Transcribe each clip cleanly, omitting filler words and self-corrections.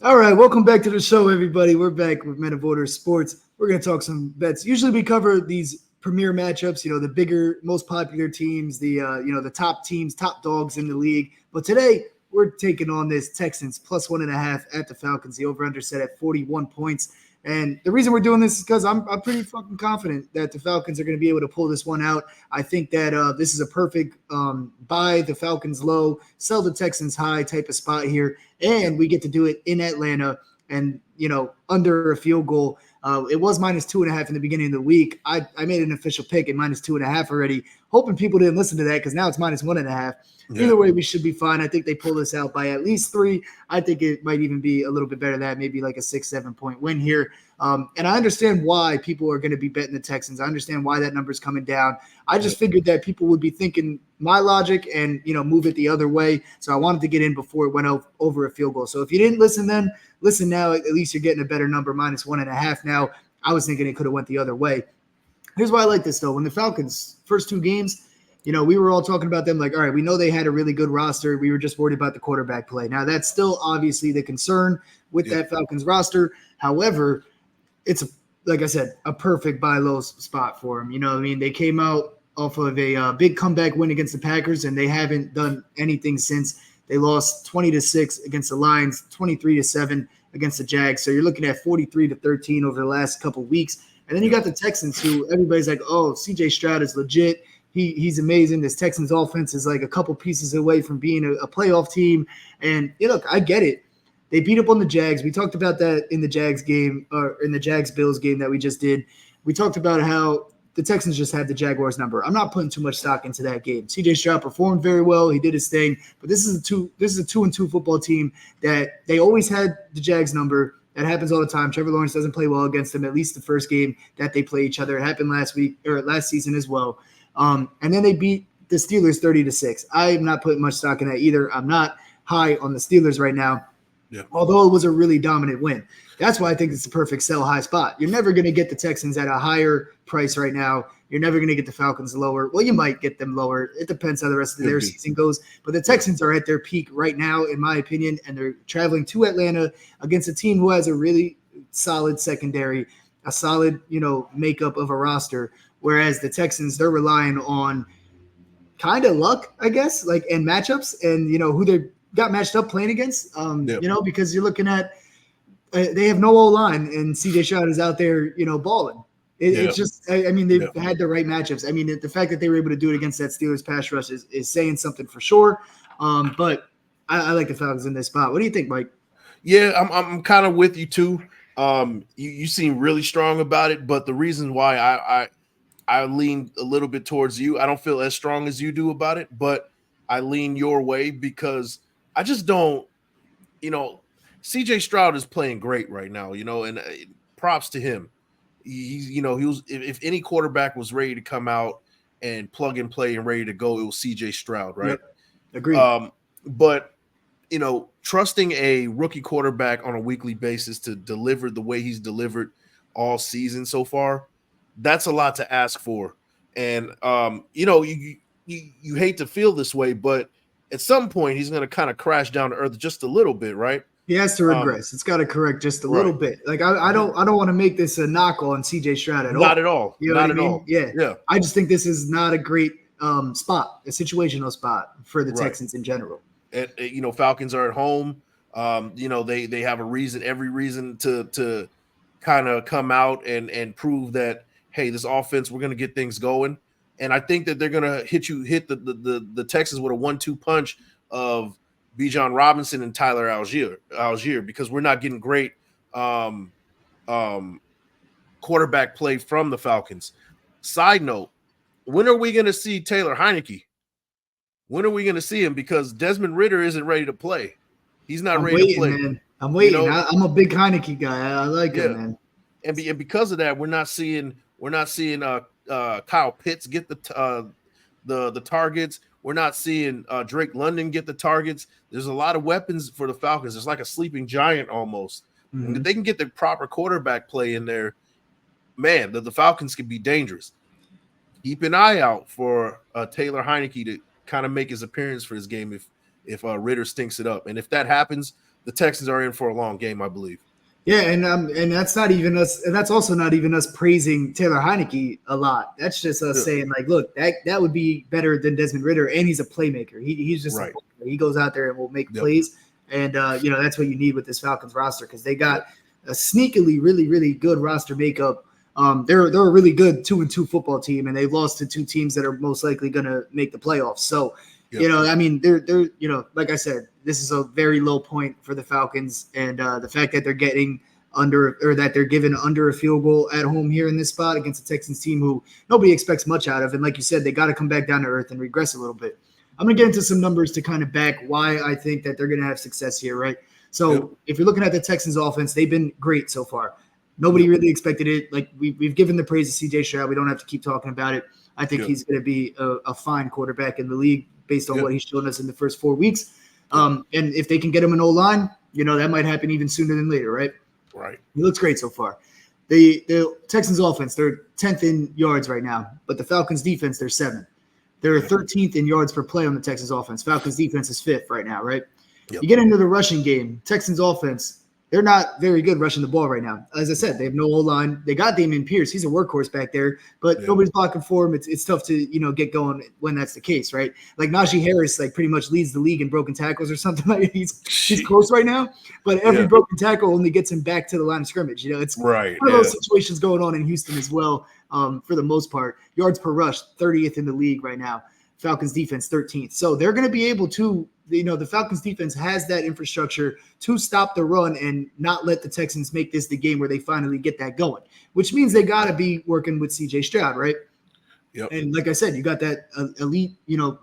All right, welcome back to the show, everybody. We're back with Men of Order Sports. We're going to talk some bets. Usually, we cover these premier matchups. The bigger, most popular teams, the top teams, top dogs in the league. But today, we're taking on this Texans plus 1.5 at the Falcons. The over/under set at 41 points. And the reason we're doing this is because I'm pretty fucking confident that the Falcons are going to be able to pull this one out. I think that this is a perfect buy the Falcons low, sell the Texans high type of spot here, and we get to do it in Atlanta and under a field goal. It was -2.5 in the beginning of the week. I made an official pick at -2.5 already, hoping people didn't listen to that because now it's -1.5. Yeah. Either way, we should be fine. I think they pull this out by at least 3. I think it might even be a little bit better than that, maybe like a 6-7 point win here. And I understand why people are going to be betting the Texans. I understand why that number is coming down. I just figured that people would be thinking my logic and move it the other way. So I wanted to get in before it went over a field goal. So if you didn't listen then, listen now. At least you're getting a better number, -1.5 now. I was thinking it could have went the other way. Here's why I like this though. When the Falcons first 2 games, we were all talking about them like, all right, we know they had a really good roster. We were just worried about the quarterback play. Now that's still obviously the concern with that Falcons roster. However, it's like I said, a perfect buy low spot for them. They came out off of a big comeback win against the Packers, and they haven't done anything since. They lost 20-6 against the Lions, 23-7 against the Jags. So you're looking at 43-13 over the last couple of weeks. And then you got the Texans, who everybody's like, oh, CJ Stroud is legit. He's amazing. This Texans offense is like a couple pieces away from being a playoff team. And look, I get it. They beat up on the Jags. We talked about that in the Jags game, or in the Jags-Bills game that we just did. We talked about how the Texans just had the Jaguars number. I'm not putting too much stock into that game. CJ Stroud performed very well. He did his thing. But this is a 2-2 football team that they always had the Jags number. That happens all the time. Trevor Lawrence doesn't play well against them, at least the first game that they play each other. It happened last season as well. And then they beat the Steelers 30-6. I'm not putting much stock in that either. I'm not high on the Steelers right now. Yeah. Although it was a really dominant win. That's why I think it's the perfect sell high spot. You're never going to get the Texans at a higher price right now. You're never going to get the Falcons lower. Well, you might get them lower. It depends how the rest of their season goes. But the Texans are at their peak right now, in my opinion, and they're traveling to Atlanta against a team who has a really solid secondary, a solid, makeup of a roster. Whereas the Texans, they're relying on kind of luck, I guess, and matchups and, who they got matched up playing against, because you're looking at they have no O-line and CJ Stroud is out there, balling. It's just, they've had the right matchups. The fact that they were able to do it against that Steelers pass rush is saying something for sure. But I like the Falcons in this spot. What do you think, Mike? Yeah, I'm kind of with you too. You seem really strong about it, but the reason why I lean a little bit towards you, I don't feel as strong as you do about it, but I lean your way because I just don't, CJ Stroud is playing great right now, and props to him. He was, if any quarterback was ready to come out and plug and play and ready to go, it was CJ Stroud, right? Yep. Agreed. But trusting a rookie quarterback on a weekly basis to deliver the way he's delivered all season so far, that's a lot to ask for. And you hate to feel this way, but at some point he's going to kind of crash down to earth just a little bit, right? He has to regress. It's got to correct just a little bit. Like I don't want to make this a knock on CJ Stroud at all. Not at all. You know Not what I mean? all. Yeah. I just think this is not a great spot, a situational spot for the Texans in general. And Falcons are at home. They have every reason to kind of come out and prove that, hey, this offense, we're going to get things going. And I think that they're going to hit the Texans with a 1-2 punch of Bijan Robinson and Tyler Algier, because we're not getting great quarterback play from the Falcons. Side note, when are we going to see Taylor Heineke? When are we going to see him? Because Desmond Ridder isn't ready to play. He's not ready to play. Man. I'm waiting. I'm a big Heineke guy. I like him, man. And because of that, we're not seeing Kyle Pitts get the targets. We're not seeing Drake London get the targets. There's a lot of weapons for the Falcons. It's like a sleeping giant almost. Mm-hmm. And if they can get the proper quarterback play in there, man, the Falcons can be dangerous. Keep an eye out for Taylor Heineke to kind of make his appearance for his game if Ridder stinks it up. And if that happens, the Texans are in for a long game, I believe. Yeah, and that's not even us, and that's also not even us praising Taylor Heineke a lot. That's just us saying like, look, that would be better than Desmond Ridder, and he's a playmaker. He's just right. He goes out there and will make plays, and that's what you need with this Falcons roster because they got a sneakily really really good roster makeup. They're a really good 2-2 football team, and they've lost to two teams that are most likely going to make the playoffs. So. I mean, they're like I said, this is a very low point for the Falcons, and the fact that they're getting that they're given under a field goal at home here in this spot against a Texans team who nobody expects much out of, and like you said, they got to come back down to earth and regress a little bit. I'm gonna get into some numbers to kind of back why I think that they're gonna have success here, right? So if you're looking at the Texans offense, they've been great so far. Nobody really expected it. Like we've given the praise to C.J. Stroud. We don't have to keep talking about it. I think he's going to be a fine quarterback in the league based on what he's shown us in the first 4 weeks. And if they can get him an O-line, that might happen even sooner than later, right? Right. He looks great so far. The Texans offense, they're 10th in yards right now, but the Falcons defense, they're 7th. They're 13th in yards per play on the Texans offense. Falcons defense is 5th right now, right? Yep. You get into the rushing game, Texans offense, they're not very good rushing the ball right now. As I said, they have no O-line. They got Dameon Pierce. He's a workhorse back there, but nobody's blocking for him. It's tough to, get going when that's the case, right? Like Najee Harris, like pretty much leads the league in broken tackles or something. Like he's close right now, but every broken tackle only gets him back to the line of scrimmage. It's one of those situations going on in Houston as well. For the most part, yards per rush, 30th in the league right now. Falcons defense 13th. So they're going to be able to, the Falcons defense has that infrastructure to stop the run and not let the Texans make this the game where they finally get that going, which means they got to be working with CJ Stroud, right? Yep. And like I said, you got that elite,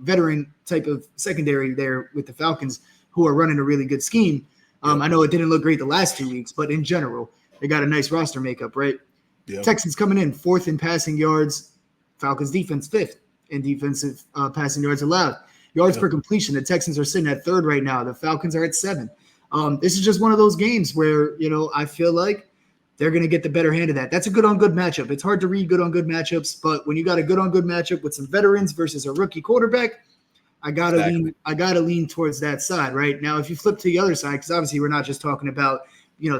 veteran type of secondary there with the Falcons who are running a really good scheme. I know it didn't look great the last 2 weeks, but in general, they got a nice roster makeup, right? Yep. Texans coming in 4th in passing yards, Falcons defense 5th in defensive passing yards allowed. Yards per completion, the Texans are sitting at 3rd right now. The Falcons are at 7th. This is just one of those games where, I feel like they're going to get the better hand of that. That's a good-on-good matchup. It's hard to read good-on-good matchups, but when you got a good-on-good matchup with some veterans versus a rookie quarterback, I gotta lean towards that side, right? Now, if you flip to the other side, because obviously we're not just talking about,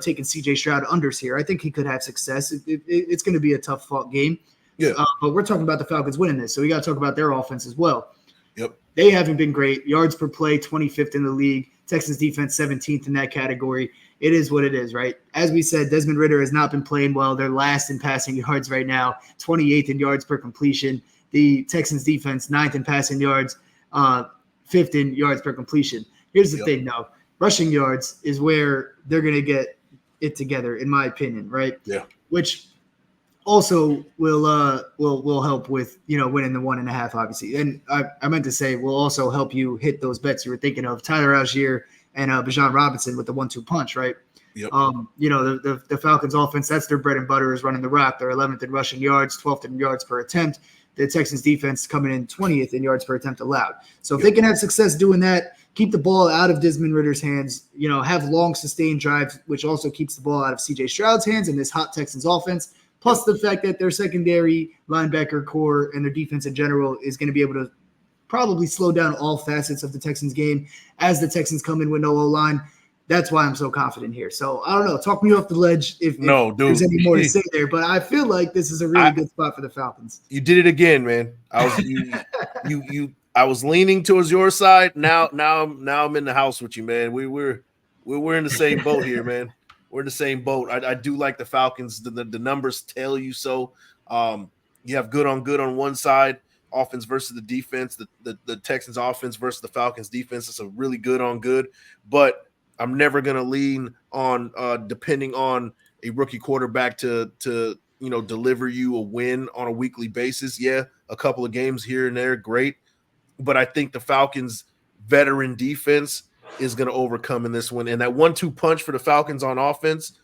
taking C.J. Stroud unders here. I think he could have success. It's going to be a tough-fought game. Yeah. But we're talking about the Falcons winning this, so we got to talk about their offense as well. Yep. They haven't been great. Yards per play, 25th in the league. Texans defense, 17th in that category. It is what it is, right? As we said, Desmond Ridder has not been playing well. They're last in passing yards right now, 28th in yards per completion. The Texans defense, 9th in passing yards, 5th in yards per completion. Here's the thing, though. Rushing yards is where they're going to get it together, in my opinion, right? Yeah. Which also will help with winning the 1.5, obviously. And I meant to say will also help you hit those bets you were thinking of, Tyler Algier and Bijan Robinson with the 1-2 punch, right? Yep. The Falcons offense, that's their bread and butter, is running the rock. They're 11th in rushing yards, 12th in yards per attempt. The Texans defense coming in 20th in yards per attempt allowed. So if they can have success doing that, keep the ball out of Desmond Ridder's hands, have long sustained drives, which also keeps the ball out of CJ Stroud's hands in this hot Texans offense. Plus the fact that their secondary linebacker core and their defense in general is going to be able to probably slow down all facets of the Texans game as the Texans come in with no O-line. That's why I'm so confident here. So I don't know. Talk me off the ledge if there's any more to say there. But I feel like this is a really good spot for the Falcons. You did it again, man. I was leaning towards your side. Now I'm in the house with you, man. We're in the same boat here, man. We're in the same boat. I do like the Falcons. The numbers tell you so. You have good on one side, offense versus the defense. The Texans offense versus the Falcons defense. It's a really good on good. But I'm never going to lean on depending on a rookie quarterback to deliver you a win on a weekly basis. Yeah, a couple of games here and there, great. But I think the Falcons' veteran defense is going to overcome in this one. And that 1-2 punch for the Falcons on offense,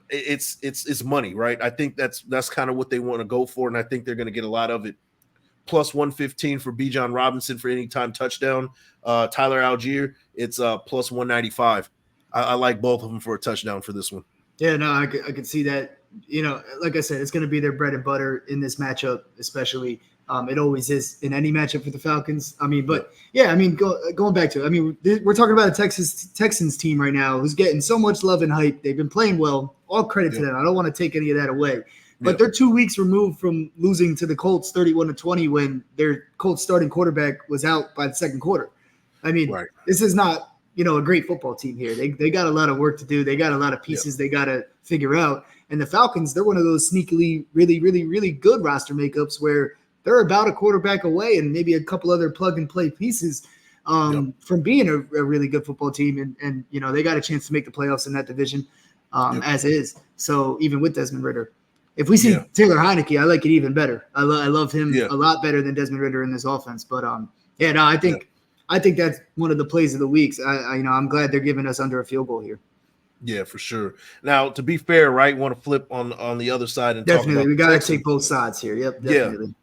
it's money, right? I think that's kind of what they want to go for, and I think they're going to get a lot of it. Plus 115 for Bijan Robinson for anytime touchdown. Tyler Algier, it's plus 195. I like both of them for a touchdown for this one. Yeah, no, I could see that. Like I said, it's going to be their bread and butter in this matchup, especially. It always is in any matchup for the Falcons. I mean, but yeah, I mean, going back to it, I mean, we're talking about a Texans team right now who's getting so much love and hype. They've been playing well. All credit to them. I don't want to take any of that away. But they're 2 weeks removed from losing to the Colts 31-20 when their Colts starting quarterback was out by the second quarter. I mean, this is not, a great football team here. They got a lot of work to do. They got a lot of pieces they got to figure out. And the Falcons, they're one of those sneakily really, really, really good roster makeups where they're about a quarterback away and maybe a couple other plug-and-play pieces from being a really good football team. And they got a chance to make the playoffs in that division as is. So even with Desmond Ridder. If we see Taylor Heineke, I like it even better. I love him a lot better than Desmond Ridder in this offense. But I think that's one of the plays of the weeks. I'm glad they're giving us under a field goal here. Yeah, for sure. Now, to be fair, right, want to flip on the other side and definitely talk about we got to take both sides here. Yep, definitely.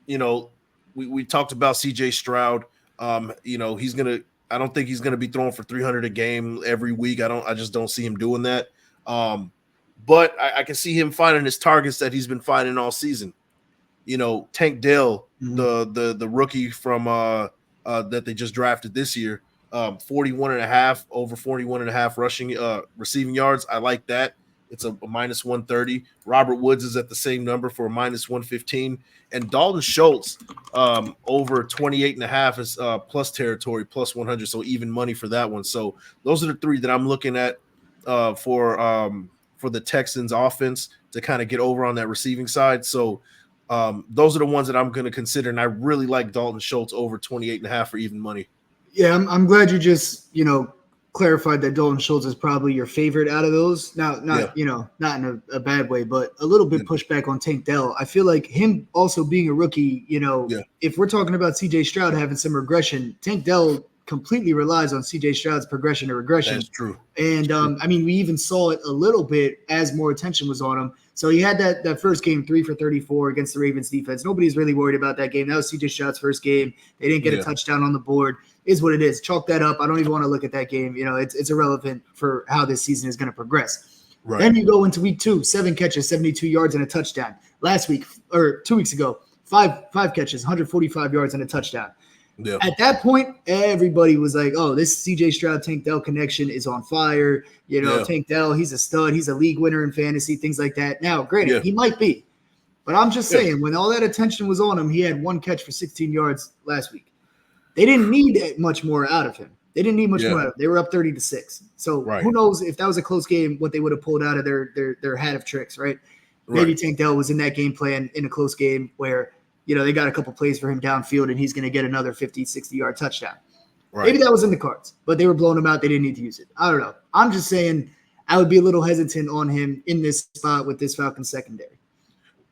Yeah. We talked about CJ Stroud. He's gonna. I don't think he's gonna be throwing for 300 a game every week. I just don't see him doing that. But I can see him finding his targets that he's been finding all season. Tank Dell, the rookie from that they just drafted this year, 41.5 over 41.5 rushing receiving yards. I like that. It's a minus 130. Robert Woods is at the same number for a minus 115. And Dalton Schultz over 28.5 is plus territory, plus 100. So even money for that one. So those are the three that I'm looking at for the Texans offense to kind of get over on that receiving side. So those are the ones that I'm going to consider. And I really like Dalton Schultz over 28.5 for even money. Yeah, I'm glad you just, clarified that Dalton Schultz is probably your favorite out of those. Now, not in a bad way, but a little bit pushback on Tank Dell. I feel like him also being a rookie, if we're talking about CJ Stroud having some regression, Tank Dell completely relies on CJ Stroud's progression to regression. That's true. And we even saw it a little bit as more attention was on him. So he had that first game, 3 for 34 against the Ravens defense. Nobody's really worried about that game. That was CJ Stroud's first game. They didn't get a touchdown on the board. Is what it is. Chalk that up. I don't even want to look at that game. It's irrelevant for how this season is going to progress. Right. Then you go into week 2, 7 catches, 72 yards and a touchdown. Last week or 2 weeks ago, five catches, 145 yards and a touchdown. Yeah. At that point, everybody was like, oh, this CJ Stroud Tank Dell connection is on fire. Tank Dell, he's a stud. He's a league winner in fantasy, things like that. Now, granted, he might be. But I'm just saying, when all that attention was on him, he had 1 catch for 16 yards last week. They didn't need much more out of him. They didn't need much more out of him. They were up 30-6. So who knows if that was a close game, what they would have pulled out of their hat of tricks, right? Maybe Tank Dell was in that game plan in a close game where they got a couple plays for him downfield and he's going to get another 50, 60-yard touchdown. Right. Maybe that was in the cards, but they were blowing him out. They didn't need to use it. I don't know. I'm just saying I would be a little hesitant on him in this spot with this Falcons secondary.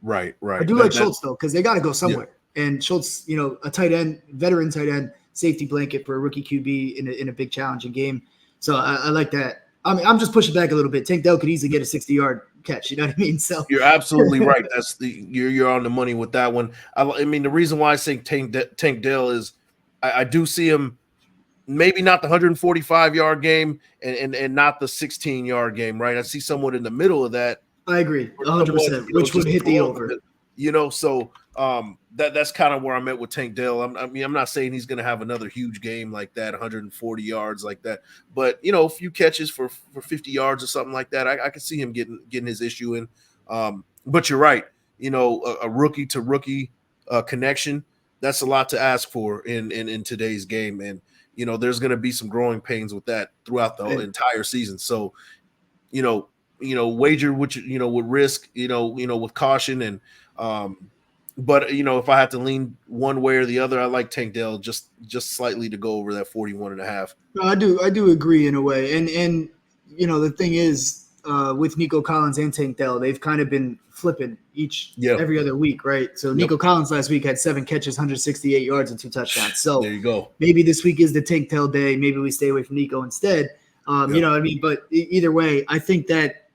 Right. I do like Schultz, though, because they got to go somewhere. Yeah. And Schultz, a tight end, veteran tight end, safety blanket for a rookie QB in a big challenging game. So I like that. I mean, I'm just pushing back a little bit. Tank Dell could easily get a 60-yard catch. You know what I mean? So you're absolutely right. That's you're on the money with that one. I mean, the reason why I say Tank Dell is I do see him maybe not the 145-yard game and not the 16-yard game, right? I see somewhat in the middle of that. I agree, 100%, which would hit the over. So that's kind of where I'm at with Tank Dell. I'm not saying he's going to have another huge game like that, 140 yards like that, but a few catches for 50 yards or something like that. I can see him getting his issue in. But you're right. A rookie to rookie connection, that's a lot to ask for in today's game, and there's going to be some growing pains with that throughout the entire season. So wager with with risk, with caution and. But if I had to lean one way or the other, I like Tank Dell just slightly to go over that 41.5. No, I do agree in a way. And the thing is, with Nico Collins and Tank Dell, they've kind of been flipping every other week, right? So Nico Collins last week had 7 catches, 168 yards and 2 touchdowns. So there you go. Maybe this week is the Tank Dell day. Maybe we stay away from Nico instead. You know what I mean? But either way, I think that,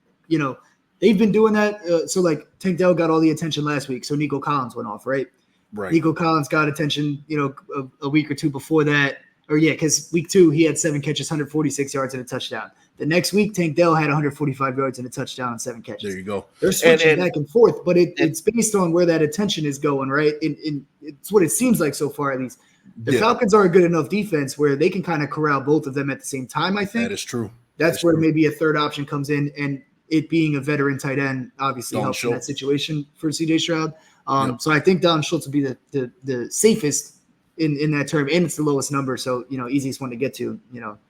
they've been doing that. So like Tank Dell got all the attention last week. So Nico Collins went off, right? Right. Nico Collins got attention, a week or two before that. because week 2 he had 7 catches, 146 yards and a touchdown. The next week, Tank Dell had 145 yards and a touchdown and 7 catches. There you go. They're switching back and forth, but it's based on where that attention is going, right? It's what it seems like so far, at least. The Falcons are a good enough defense where they can kind of corral both of them at the same time, I think. That is true. That's where maybe a third option comes in, and it being a veteran tight end obviously helps in that situation for C.J. Stroud. So I think Dalton Schultz would be the safest in that term, and it's the lowest number, so easiest one to get to,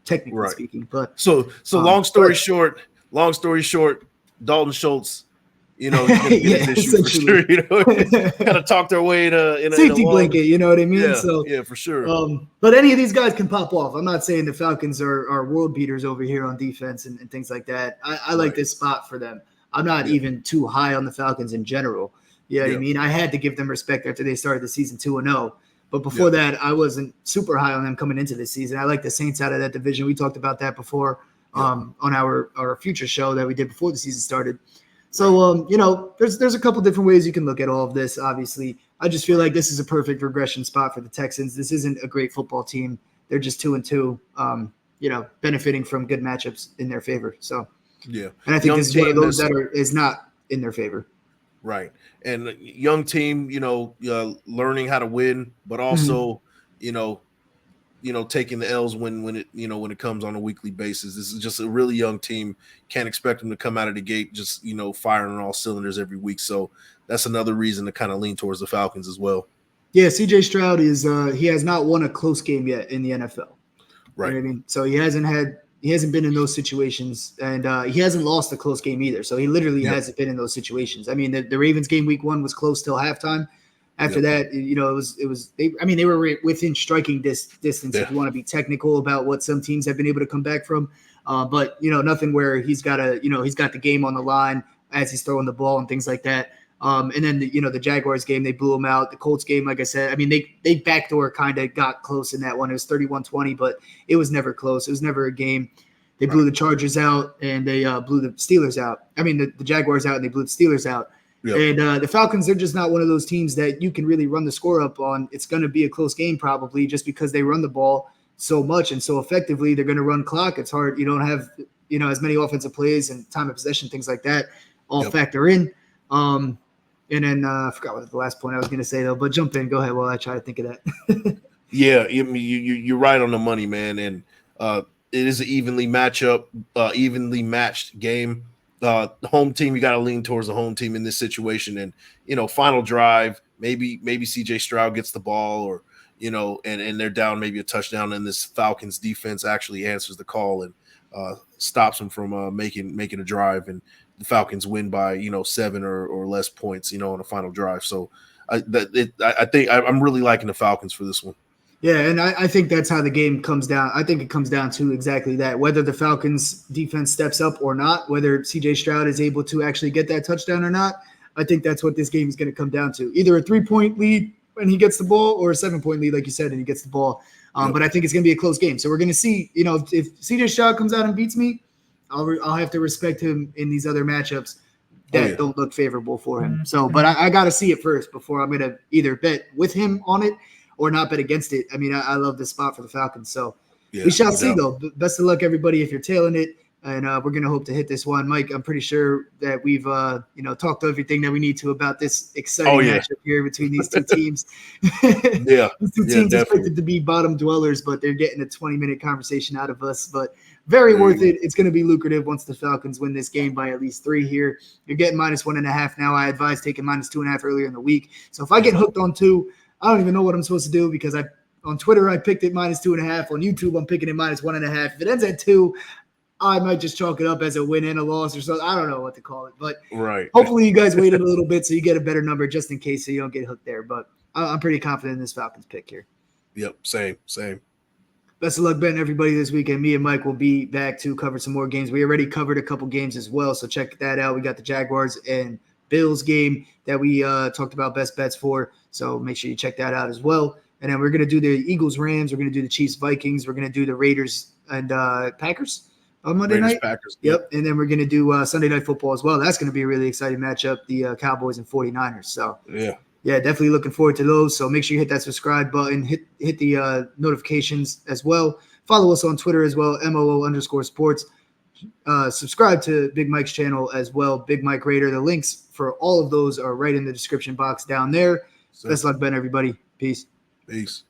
technically speaking. But so long story short, Dalton Schultz, get an issue for sure. Kind of talk their way to safety blanket. You know what I mean? Yeah, for sure. But any of these guys can pop off. I'm not saying the Falcons are world beaters over here on defense and things like that. I like this spot for them. I'm not even too high on the Falcons in general. You know what I mean? I had to give them respect after they started the season 2-0. But before that, I wasn't super high on them coming into this season. I like the Saints out of that division. We talked about that before on our future show that we did before the season started. So, there's a couple different ways you can look at all of this, obviously. I just feel like this is a perfect regression spot for the Texans. This isn't a great football team. They're just 2-2, benefiting from good matchups in their favor. So, and I think this is one of those that is not in their favor. Right. And young team, learning how to win, but also, taking the L's when it comes on a weekly basis. This is just a really young team. Can't expect them to come out of the gate just, firing on all cylinders every week. So that's another reason to kind of lean towards the Falcons as well. Yeah, CJ Stroud he has not won a close game yet in the NFL. Right. You know what I mean? So he hasn't been in those situations, and he hasn't lost a close game either. So he literally hasn't been in those situations. I mean, the Ravens game week 1 was close till halftime. After that, it was they were within striking distance if you want to be technical about what some teams have been able to come back from. But nothing where he's got the game on the line as he's throwing the ball and things like that. And then the Jaguars game, they blew him out. The Colts game, like I said, I mean, they backdoor kind of got close in that one. It was 31-20, but it was never close. It was never a game. They blew the Chargers out and they blew the Steelers out. I mean, the Jaguars out and they blew the Steelers out. Yep. And the Falcons, they're just not one of those teams that you can really run the score up on. It's going to be a close game probably just because they run the ball so much and so effectively. They're going to run clock. It's hard. You don't have, as many offensive plays and time of possession, things like that all factor in. And then I forgot what the last point I was going to say, though, but jump in. Go ahead while I try to think of that. Yeah, you're right on the money, man. And it is an evenly matched game. The home team, you got to lean towards the home team in this situation. And, final drive, maybe CJ Stroud gets the ball or, and they're down maybe a touchdown, and this Falcons defense actually answers the call and stops them from making a drive. And the Falcons win by, 7 or less points, on a final drive. So I think I'm really liking the Falcons for this one. Yeah, and I think that's how the game comes down. I think it comes down to exactly that, whether the Falcons defense steps up or not, whether CJ Stroud is able to actually get that touchdown or not. I think that's what this game is going to come down to. Either a 3-point lead when he gets the ball or a 7-point lead, like you said, and he gets the ball. But I think it's going to be a close game. So we're going to see, if CJ Stroud comes out and beats me, I'll have to respect him in these other matchups that don't look favorable for him. So, but I got to see it first before I'm going to either bet with him on it or not bet against it. I meed I love this spot for the Falcons. So we shall see, though. Best of luck, everybody, if you're tailing it. And we're going to hope to hit this one. Mike, I'm pretty sure that we've, talked everything that we need to about this exciting matchup here between these two teams. These two teams expected to be bottom dwellers, but they're getting a 20-minute conversation out of us. But very worth it. It's going to be lucrative once the Falcons win this game by at least 3 here. You're getting -1.5 now. I advise taking -2.5 earlier in the week. So if I get hooked on 2, I don't even know what I'm supposed to do because on Twitter I picked it -2.5. On YouTube I'm picking it -1.5. If it ends at 2, I might just chalk it up as a win and a loss or something. I don't know what to call it, but hopefully you guys waited a little bit so you get a better number just in case so you don't get hooked there. But I'm pretty confident in this Falcons pick here. Yep, same. Best of luck betting everybody this weekend. Me and Mike will be back to cover some more games. We already covered a couple games as well, so check that out. We got the Jaguars and Bills game that we talked about best bets for, so make sure you check that out as well. And then we're going to do the Eagles-Rams. We're going to do the Chiefs-Vikings. We're going to do the Raiders and Packers on Monday night. Packers. Yep. And then we're going to do Sunday Night Football as well. That's going to be a really exciting matchup, the Cowboys and 49ers. So Yeah, definitely looking forward to those. So make sure you hit that subscribe button, hit the notifications as well. Follow us on Twitter as well, MOO_sports. Subscribe to Big Mike's channel as well, Big Mike Raider. The links for all of those are right in the description box down there. So, Best luck, Ben, everybody. Peace. peace.